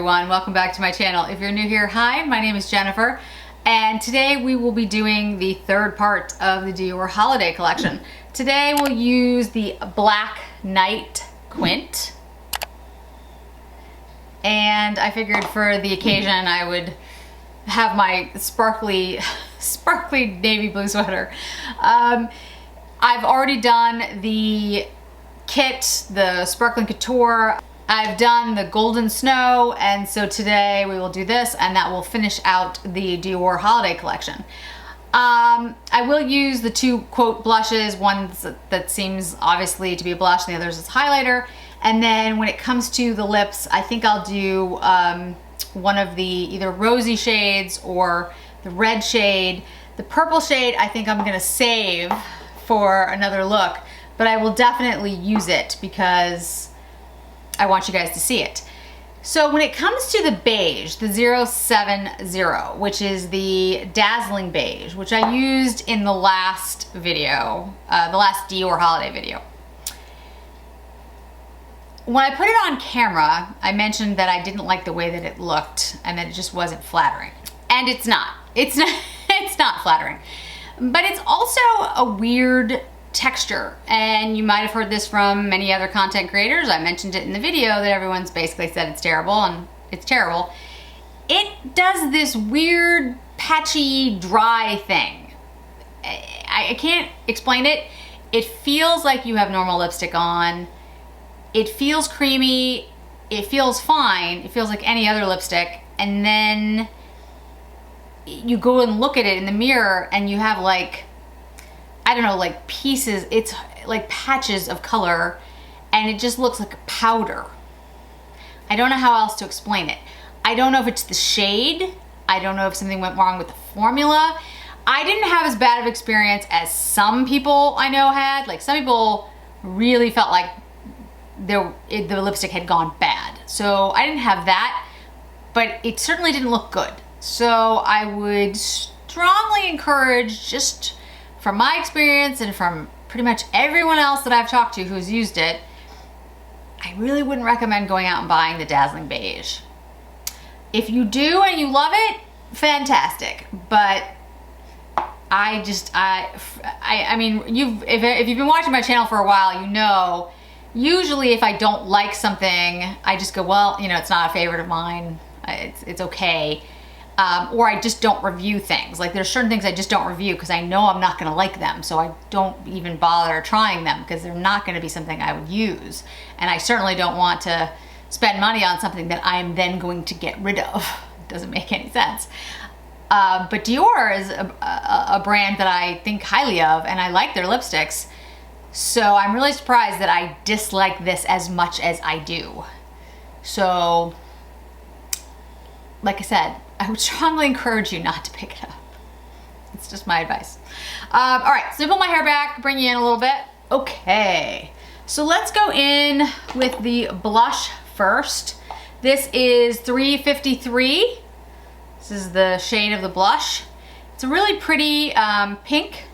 everyone, welcome back to my channel. If you're new here, hi, my name is Jennifer, and today we will be doing the third part of the Dior Holiday collection. Today we'll use the Black Night Quint, and I figured for the occasion I would have my sparkly navy blue sweater. I've already done the kit, the Sparkling Couture. I've done the Golden Snow, and so today we will do this, and that will finish out the Dior Holiday collection. I will use the two quote blushes, one that seems obviously to be a blush and the other is highlighter. And then when it comes to the lips, I think I'll do one of the either rosy shades or the red shade. The purple shade I think I'm gonna save for another look, but I will definitely use it because I want you guys to see it. So when it comes to the beige, the 070, which is the Dazzling Beige, which I used in the last video, the last Dior Holiday video. When I put it on camera, I mentioned that I didn't like the way that it looked and that it just wasn't flattering. And it's not. It's not flattering. But it's also a weird texture, and you might have heard this from many other content creators. I mentioned it in the video that everyone's basically said it's terrible, and it's terrible. It does this weird patchy dry thing. I can't explain it. It feels like you have normal lipstick on. It feels creamy. It feels fine. It feels like any other lipstick, and then you go and look at it in the mirror and you have like, I don't know, like pieces, it's like patches of color, and it just looks like a powder. I don't know how else to explain it. I don't know if it's the shade. I don't know if something went wrong with the formula. I didn't have as bad of experience as some people I know had. Like some people really felt like the lipstick had gone bad. So I didn't have that, but it certainly didn't look good. So I would strongly encourage, just from my experience and from pretty much everyone else that I've talked to who's used it, I really wouldn't recommend going out and buying the Dazzling Beige. If you do and you love it, fantastic. But I mean, if you've been watching my channel for a while, you know, usually if I don't like something, I just go, well, you know, it's not a favorite of mine. It's okay. Or I just don't review things. Like there's certain things I just don't review because I know I'm not gonna like them, so I don't even bother trying them because they're not gonna be something I would use. And I certainly don't want to spend money on something that I'm then going to get rid of. It doesn't make any sense. But Dior is a brand that I think highly of, and I like their lipsticks. So I'm really surprised that I dislike this as much as I do. So, like I said, I would strongly encourage you not to pick it up. It's just my advice. All right, so pull my hair back, bring you in a little bit. Okay, so let's go in with the blush first. This is 353. This is the shade of the blush. It's a really pretty pink.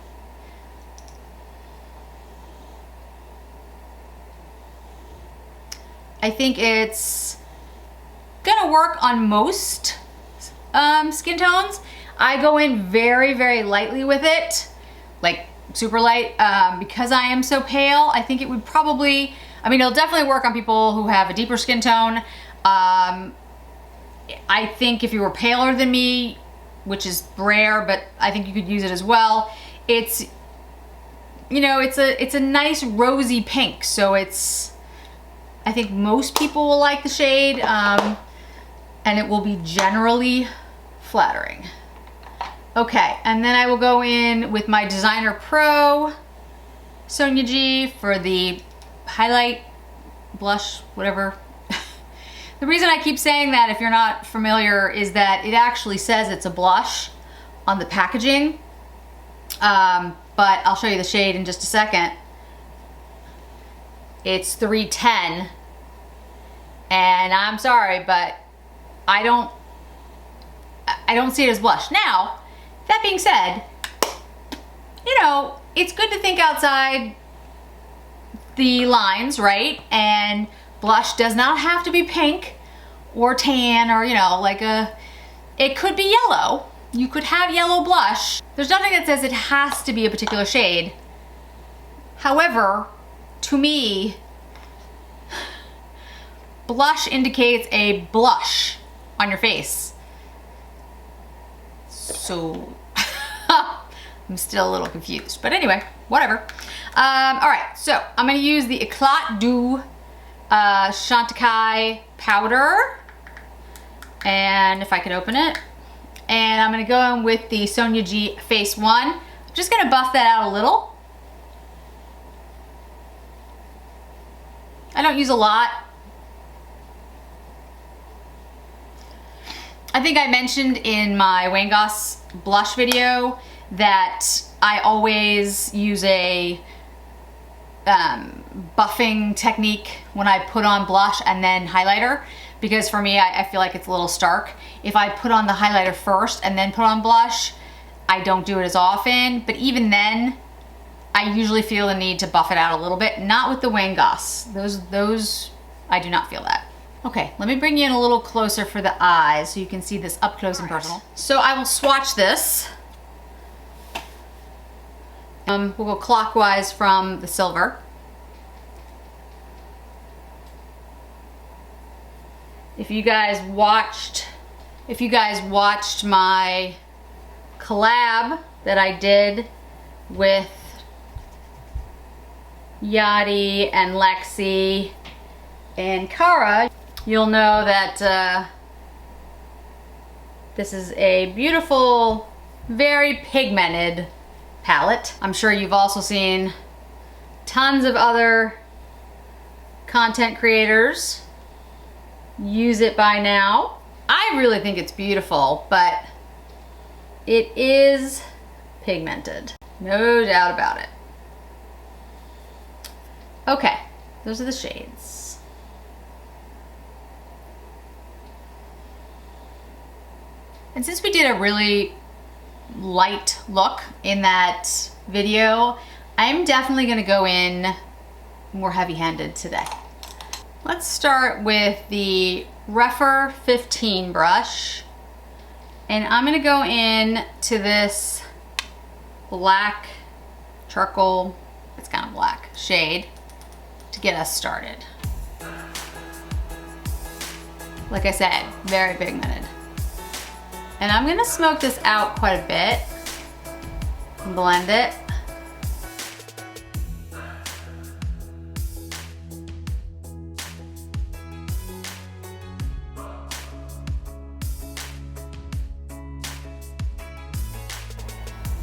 I think it's gonna work on most skin tones. I go in very, very lightly with it, like super light, because I am so pale. I think it would probably, I mean, it'll definitely work on people who have a deeper skin tone. I think if you were paler than me, which is rare, but I think you could use it as well. It's, you know, it's a nice rosy pink, so it's, I think most people will like the shade, and it will be generally flattering. Okay, and then I will go in with my Designer Pro Sonia G for the highlight, blush, whatever. The reason I keep saying that, if you're not familiar, is that it actually says it's a blush on the packaging, but I'll show you the shade in just a second. It's 310, and I'm sorry, but I don't see it as blush. Now, that being said, you know, it's good to think outside the lines, right? And blush does not have to be pink or tan, or you know, like it could be yellow. You could have yellow blush. There's nothing that says it has to be a particular shade. However, to me, blush indicates a blush on your face. So, I'm still a little confused, but anyway, whatever. All right, so I'm gonna use the Eclat du Chantecaille powder, and if I could open it, and I'm gonna go in with the Sonia G Face 1. I'm just gonna buff that out a little. I don't use a lot. I think I mentioned in my Wayne Goss blush video that I always use a buffing technique when I put on blush and then highlighter, because for me, I feel like it's a little stark. If I put on the highlighter first and then put on blush, I don't do it as often, but even then, I usually feel the need to buff it out a little bit. Not with the Wayne Goss. Those, I do not feel that. Okay, let me bring you in a little closer for the eyes so you can see this up close and personal. So I will swatch this. We'll go clockwise from the silver. If you guys watched my collab that I did with Yachty and Lexi and Cara, you'll know that this is a beautiful, very pigmented palette. I'm sure you've also seen tons of other content creators use it by now. I really think it's beautiful, but it is pigmented. No doubt about it. Okay, those are the shades. And since we did a really light look in that video, I'm definitely gonna go in more heavy-handed today. Let's start with the Refer 15 brush, and I'm gonna go in to this black charcoal, it's kind of black, shade to get us started. Like I said, very pigmented. And I'm gonna smoke this out quite a bit, blend it.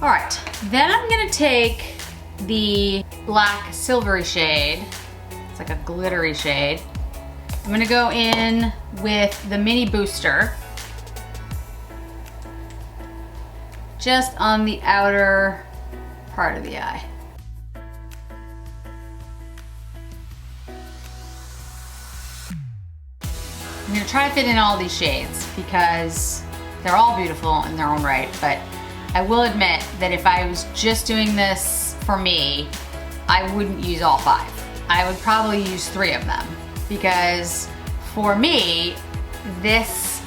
All right, then I'm gonna take the black silvery shade, it's like a glittery shade. I'm gonna go in with the mini booster, just on the outer part of the eye. I'm gonna try to fit in all these shades because they're all beautiful in their own right, but I will admit that if I was just doing this for me, I wouldn't use all 5. I would probably use 3 of them, because for me, this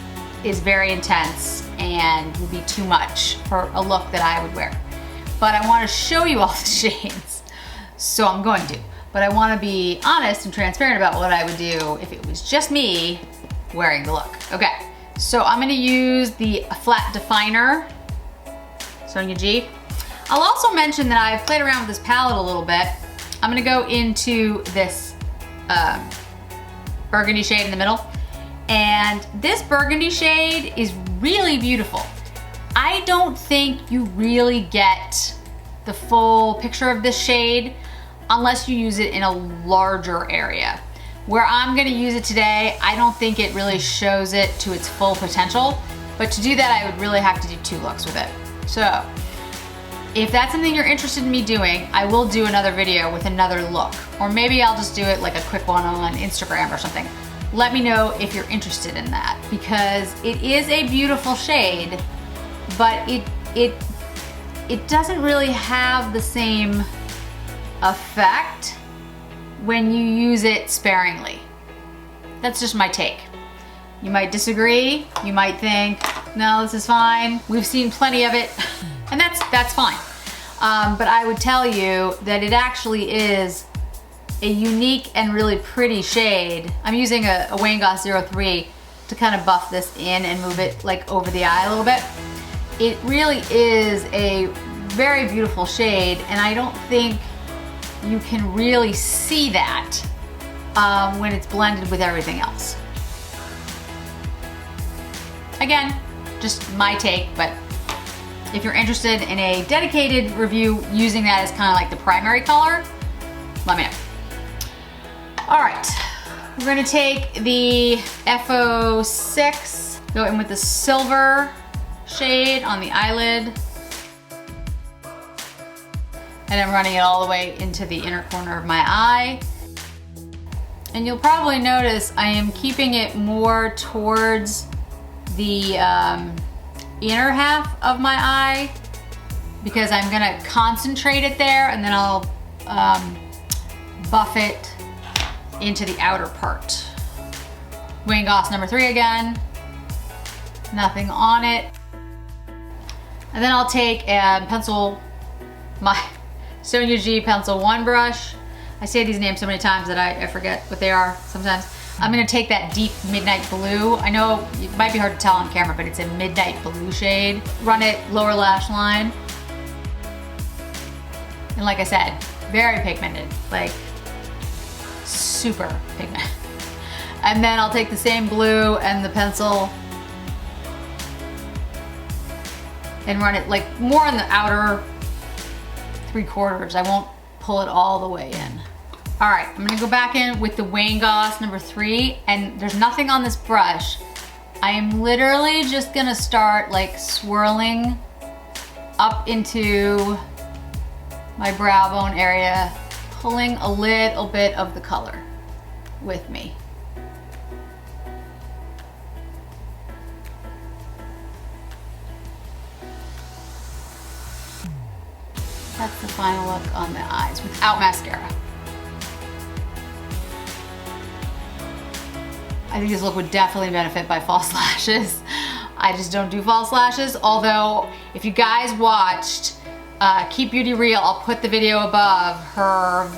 is very intense and would be too much for a look that I would wear. But I want to show you all the shades, so I'm going to. But I want to be honest and transparent about what I would do if it was just me wearing the look. Okay, so I'm going to use the flat definer, Sonia G. I'll also mention that I've played around with this palette a little bit. I'm going to go into this burgundy shade in the middle. And this burgundy shade is really beautiful. I don't think you really get the full picture of this shade unless you use it in a larger area. Where I'm gonna use it today, I don't think it really shows it to its full potential, but to do that, I would really have to do 2 looks with it. So, if that's something you're interested in me doing, I will do another video with another look. Or maybe I'll just do it like a quick one on Instagram or something. Let me know if you're interested in that, because it is a beautiful shade, but it doesn't really have the same effect when you use it sparingly. That's just my take. You might disagree. You might think, no, this is fine. We've seen plenty of it, and that's fine. But I would tell you that it actually is a unique and really pretty shade. I'm using a Wayne Goss 03 to kind of buff this in and move it like over the eye a little bit. It really is a very beautiful shade, and I don't think you can really see that when it's blended with everything else. Again, just my take, but if you're interested in a dedicated review using that as kind of like the primary color, let me know. All right, we're gonna take the F06, go in with the silver shade on the eyelid, and I'm running it all the way into the inner corner of my eye. And you'll probably notice I am keeping it more towards the inner half of my eye because I'm gonna concentrate it there, and then I'll buff it into the outer part. Wayne Goss number 3 again, nothing on it. And then I'll take a pencil, my Sonia G Pencil 1 brush. I say these names so many times that I forget what they are sometimes. I'm gonna take that deep midnight blue. I know it might be hard to tell on camera, but it's a midnight blue shade. Run it lower lash line. And like I said, very pigmented, like super pigmented. And then I'll take the same blue and the pencil and run it like more on the outer 3/4. I won't pull it all the way in. All right, I'm gonna go back in with the Wayne Goss number 3, and there's nothing on this brush. I am literally just gonna start like swirling up into my brow bone area, pulling a little bit of the color with me. That's the final look on the eyes without mascara. I think this look would definitely benefit by false lashes. I just don't do false lashes, although if you guys watched Keep Beauty Real, I'll put the video above her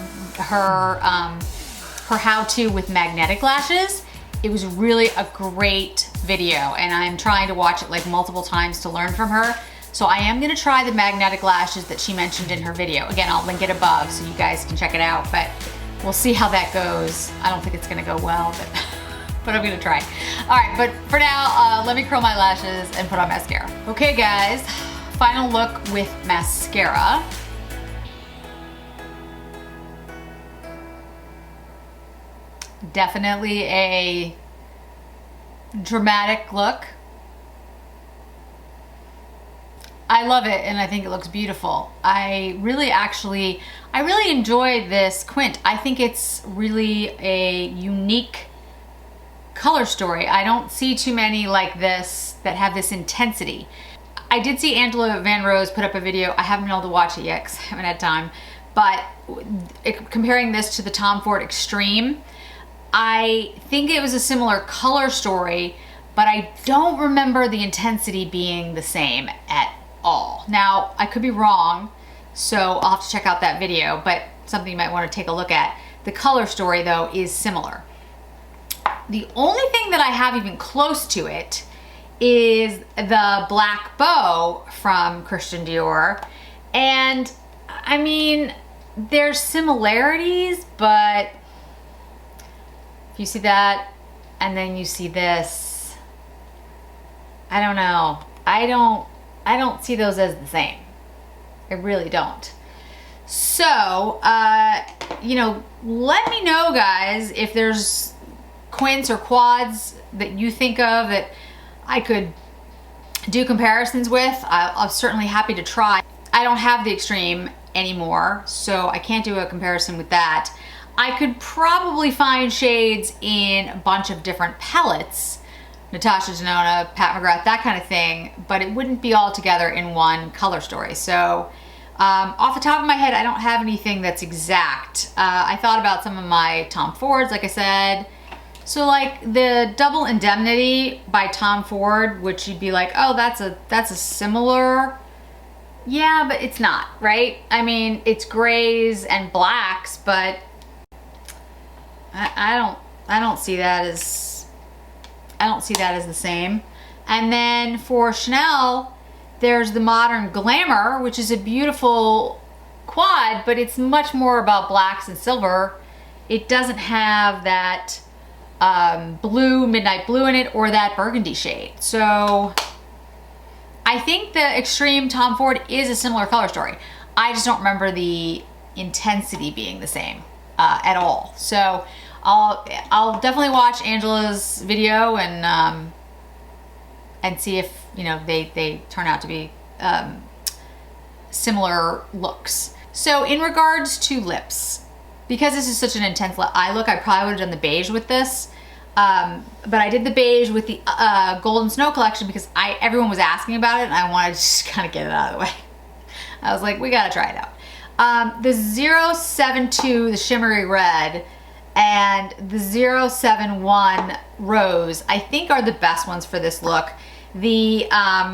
how-to with magnetic lashes. It was really a great video, and I'm trying to watch it like multiple times to learn from her. So I am gonna try the magnetic lashes that she mentioned in her video. Again, I'll link it above so you guys can check it out, but we'll see how that goes. I don't think it's gonna go well, but I'm gonna try. All right, but for now, let me curl my lashes and put on mascara. Okay guys, final look with mascara. Definitely a dramatic look. I love it, and I think it looks beautiful. I really enjoy this quint. I think it's really a unique color story. I don't see too many like this that have this intensity. I did see Angela Van Rose put up a video. I haven't been able to watch it yet because I haven't had time, but comparing this to the Tom Ford Extreme, I think it was a similar color story, but I don't remember the intensity being the same at all. Now, I could be wrong, so I'll have to check out that video, but something you might want to take a look at. The color story, though, is similar. The only thing that I have even close to it is the black bow from Christian Dior. And, I mean, there's similarities, but if you see that, and then you see this, I don't know. I don't see those as the same. I really don't. So, you know, let me know, guys, if there's quints or quads that you think of that I could do comparisons with. I'm certainly happy to try. I don't have the Extreme anymore, so I can't do a comparison with that. I could probably find shades in a bunch of different palettes, Natasha Denona, Pat McGrath, that kind of thing, but it wouldn't be all together in one color story. So off the top of my head, I don't have anything that's exact. I thought about some of my Tom Fords, like I said, So like the Double Indemnity by Tom Ford, which you'd be like, oh, that's a similar, yeah, but it's not, right? I mean, it's grays and blacks, but I don't see that as, the same. And then for Chanel, there's the Modern Glamour, which is a beautiful quad, but it's much more about blacks and silver. It doesn't have that blue, midnight blue in it, or that burgundy shade. So I think the Extreme Tom Ford is a similar color story. I just don't remember the intensity being the same at all. So I'll definitely watch Angela's video and see if, you know, they turn out to be similar looks. So in regards to lips, because this is such an intense eye look, I probably would have done the beige with this. But I did the beige with the Golden Snow collection because everyone was asking about it and I wanted to just kind of get it out of the way. I was like, we gotta try it out. The 072, the shimmery red, and the 071 rose, I think are the best ones for this look. The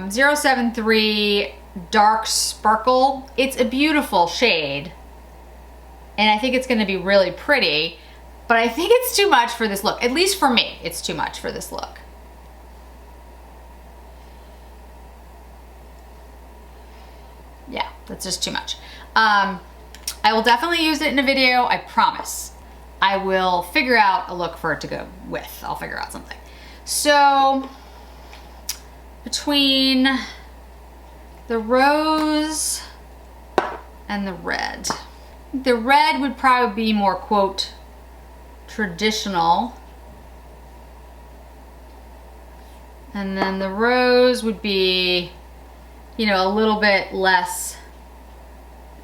073 dark sparkle, it's a beautiful shade. And I think it's gonna be really pretty, but I think it's too much for this look. At least for me, it's too much for this look. Yeah, that's just too much. I will definitely use it in a video, I promise. I will figure out a look for it to go with. I'll figure out something. So, between the rose and the red would probably be more, quote, traditional. And then the rose would be, you know, a little bit less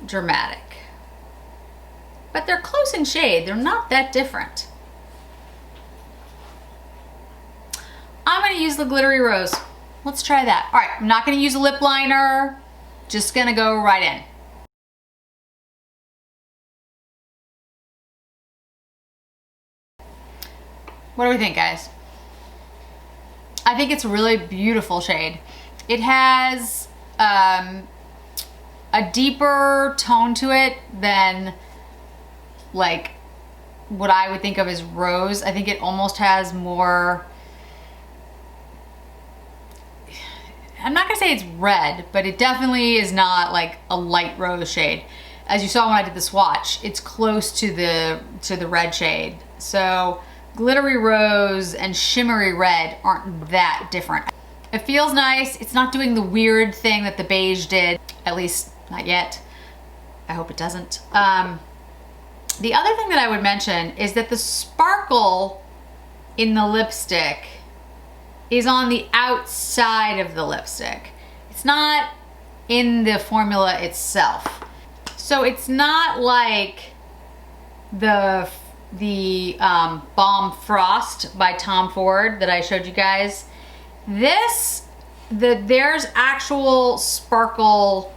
dramatic. But they're close in shade. They're not that different. I'm gonna use the glittery rose. Let's try that. All right, I'm not gonna use a lip liner. Just gonna go right in. What do we think, guys? I think it's a really beautiful shade. It has a deeper tone to it than like what I would think of as rose. I think it almost has more, I'm not gonna say it's red, but it definitely is not like a light rose shade. As you saw when I did the swatch, it's close to the red shade. So glittery rose and shimmery red aren't that different. It feels nice. It's not doing the weird thing that the beige did, at least not yet. I hope it doesn't. The other thing that I would mention is that the sparkle in the lipstick is on the outside of the lipstick. It's not in the formula itself. So it's not like the Balm Frost by Tom Ford that I showed you guys. There's actual sparkle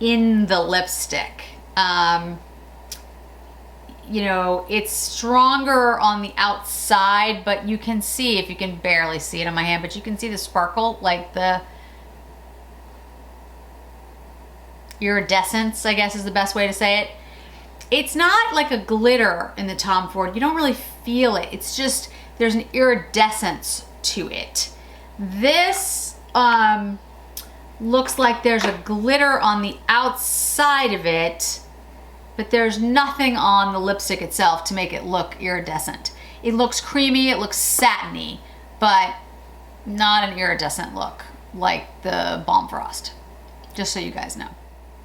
in the lipstick. You know, it's stronger on the outside, but you can see, if you can barely see it on my hand, but you can see the sparkle, like the iridescence, I guess is the best way to say it. It's not like a glitter in the Tom Ford. You don't really feel it. It's just, there's an iridescence to it. This looks like there's a glitter on the outside of it, but there's nothing on the lipstick itself to make it look iridescent. It looks creamy, it looks satiny, but not an iridescent look like the Balm Frost, just so you guys know.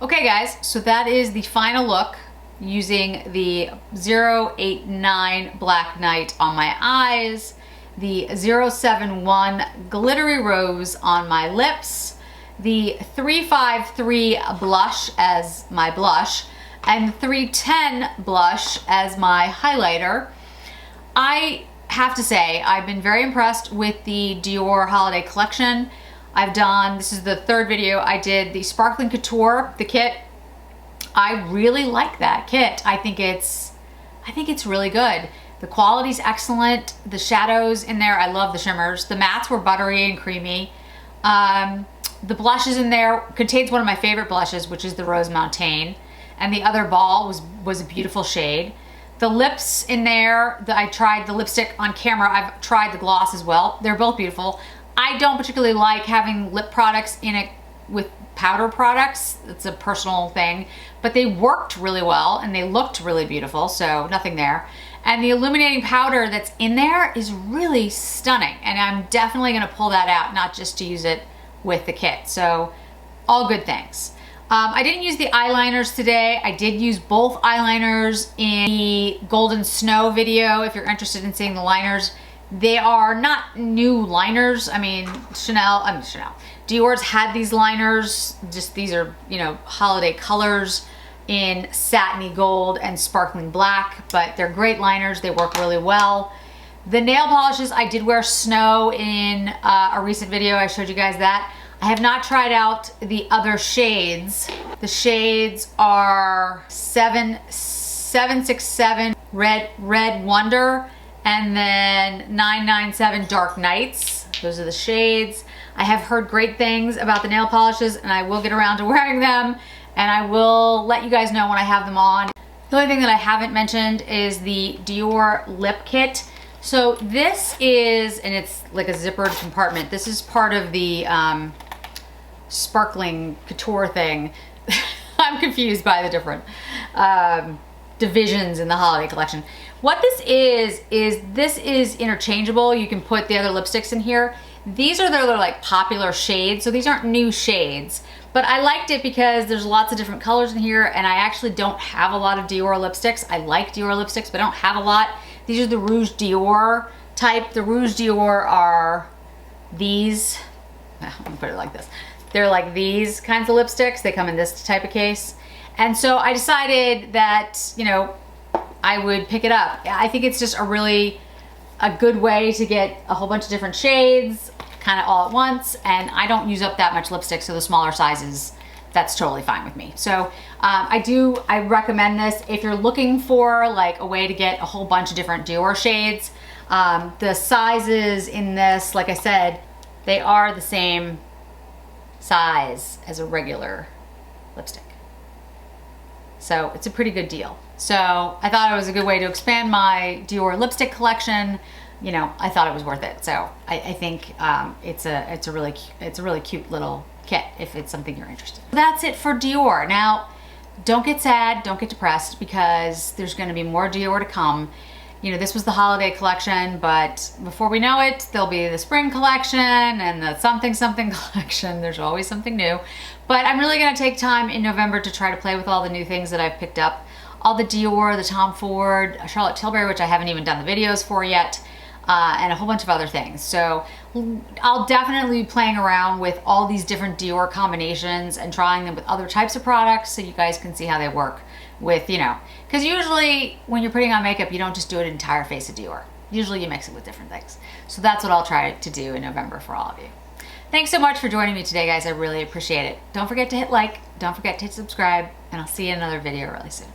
Okay guys, so that is the final look using the 089 Black Night on my eyes, the 071 Glittery Rose on my lips, the 353 blush as my blush, and the 310 blush as my highlighter. I have to say, I've been very impressed with the Dior Holiday collection. This is the third video, I did the Sparkling Couture, the kit. I really like that kit. I think it's really good. The quality's excellent. The shadows in there, I love the shimmers. The mattes were buttery and creamy. The blushes in there contains one of my favorite blushes, which is the Rose Montaigne. And the other ball was a beautiful shade. The lips in there, I tried the lipstick on camera. I've tried the gloss as well. They're both beautiful. I don't particularly like having lip products in it with powder products. It's a personal thing, but they worked really well and they looked really beautiful, so nothing there. And the illuminating powder that's in there is really stunning, and I'm definitely gonna pull that out, not just to use it with the kit. So all good things. I didn't use the eyeliners today. I did use both eyeliners in the Golden Snow video. If you're interested in seeing the liners, they are not new liners. I mean, Dior's had these liners, just these are, you know, holiday colors in satiny gold and sparkling black, but they're great liners. They work really well. The nail polishes, I did wear Snow in a recent video. I showed you guys that. I have not tried out the other shades. The shades are 767 Red Wonder and then 997 Dark Nights. Those are the shades. I have heard great things about the nail polishes, and I will get around to wearing them, and I will let you guys know when I have them on. The only thing that I haven't mentioned is the Dior Lip Kit. So this is, and it's like a zippered compartment. This is part of the sparkling couture thing. I'm confused by the different divisions in the holiday collection. What this is this is interchangeable. You can put the other lipsticks in here. These are their like popular shades, so these aren't new shades, but I liked it because there's lots of different colors in here, and I actually don't have a lot of Dior lipsticks. I like Dior lipsticks, but I don't have a lot. These are the Rouge Dior type. The Rouge Dior are these, let me put it like this. They're like these kinds of lipsticks. They come in this type of case. And so I decided that, you know, I would pick it up. I think it's just a good way to get a whole bunch of different shades kind of all at once. And I don't use up that much lipstick, so the smaller sizes, that's totally fine with me. So I recommend this if you're looking for like a way to get a whole bunch of different Dior shades. The sizes in this, like I said, they are the same size as a regular lipstick. So it's a pretty good deal. So I thought it was a good way to expand my Dior lipstick collection. You know, I thought it was worth it. So I think it's a really cute little kit if it's something you're interested in. That's it for Dior. Now, don't get sad, don't get depressed, because there's gonna be more Dior to come. You know, this was the holiday collection, but before we know it, there'll be the spring collection and the something collection. There's always something new. But I'm really gonna take time in November to try to play with all the new things that I've picked up. All the Dior, the Tom Ford, Charlotte Tilbury, which I haven't even done the videos for yet, and a whole bunch of other things. So I'll definitely be playing around with all these different Dior combinations and trying them with other types of products so you guys can see how they work with, you know, because usually when you're putting on makeup, you don't just do an entire face of Dior. Usually you mix it with different things. So that's what I'll try to do in November for all of you. Thanks so much for joining me today, guys. I really appreciate it. Don't forget to hit like, don't forget to hit subscribe, and I'll see you in another video really soon.